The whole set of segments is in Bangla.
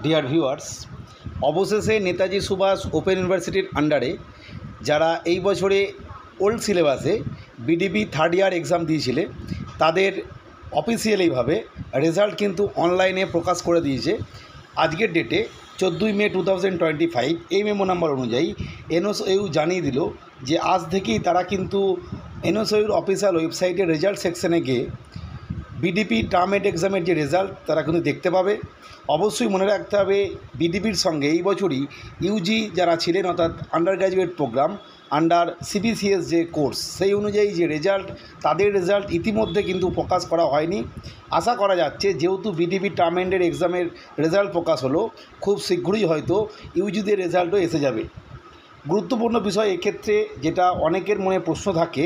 ডিয়ার ভিউয়ার্স, অবশেষে নেতাজি সুভাষ ওপেন ইউনিভার্সিটির আন্ডারে যারা এই বছরে ওল্ড সিলেবাসে বিডিপি থার্ড ইয়ার এক্সাম দিয়েছিলে তাদের অফিসিয়ালিভাবে রেজাল্ট কিন্তু অনলাইনে প্রকাশ করে দিয়েছে। আজকের ডেটে 14 মে 2025 এই মেমো নাম্বার অনুযায়ী এনএসইউ জানিয়ে দিল যে আজ থেকেই তারা কিন্তু এনএসইউর অফিসিয়াল ওয়েবসাইটে রেজাল্ট সেকশনে গিয়ে বিডিপি টার্ম এড এক্সামের যে রেজাল্ট তারা কিন্তু দেখতে পাবে। অবশ্যই মনে রাখতে হবে বিডিপির সঙ্গে এই বছরই ইউজি যারা ছিলেন অর্থাৎ under graduate program under CBCS যে কোর্স সেই অনুযায়ী যে রেজাল্ট তাদের রেজাল্ট ইতিমধ্যে কিন্তু প্রকাশ করা হয়নি। আশা করা যাচ্ছে যেহেতু বিডিপি টার্ম এন্ডের এক্সামের রেজাল্ট প্রকাশ হলো খুব শীঘ্রই হয়তো ইউজিদের রেজাল্টও এসে যাবে। গুরুত্বপূর্ণ বিষয় এক্ষেত্রে যেটা অনেকের মনে প্রশ্ন থাকে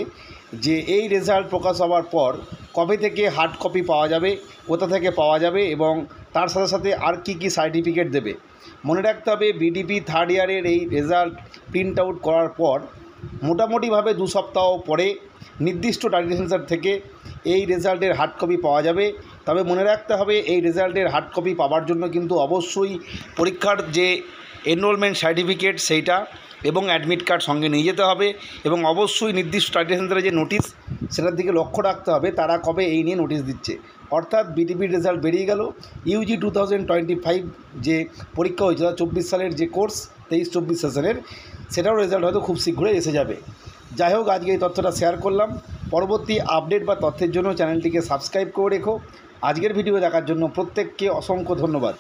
যে এই রেজাল্ট প্রকাশ হওয়ার পর কবে থেকে হার্ড কপি পাওয়া যাবে, কোথা থেকে পাওয়া যাবে এবং তার সাথে সাথে আর কি সার্টিফিকেট দেবে। মনে রাখতে হবে বিডিপি থার্ড ইয়ারের এই রেজাল্ট প্রিন্ট আউট করার পর মোটামুটিভাবে 2 সপ্তাহ পরে নির্দিষ্ট টার্গেট সেন্টার থেকে এই রেজাল্টের হার্ড কপি পাওয়া যাবে। তবে মনে রাখতে হবে এই রেজাল্টের হার্ড কপি পাওয়ার জন্য কিন্তু অবশ্যই পরীক্ষার যে এনরোলমেন্ট সার্টিফিকেট সেইটা এবং অ্যাডমিট কার্ড সঙ্গে নিয়ে যেতে হবে এবং অবশ্যই নির্দিষ্ট টার্গেট সেন্টারে যে নোটিশ সেটার দিকে লক্ষ্য রাখতে হবে তারা কবে এই নিয়ে নোটিশ দিচ্ছে। অর্থাৎ বিডিপির রেজাল্ট বেরিয়ে গেল। ইউজি 2025 যে পরীক্ষা হয়েছে 24 সালের যে কোর্স 23-24 সেশনের সেটারও রেজাল্ট হয়তো খুব শীঘ্রই এসে যাবে। যাই হোক, আজকে এই তথ্যটা শেয়ার করলাম। পরবর্তী আপডেট বা তথ্যের জন্য চ্যানেলটিকে সাবস্ক্রাইব করে রেখো। আজকের ভিডিও দেখার জন্য প্রত্যেককে অসংখ্য ধন্যবাদ।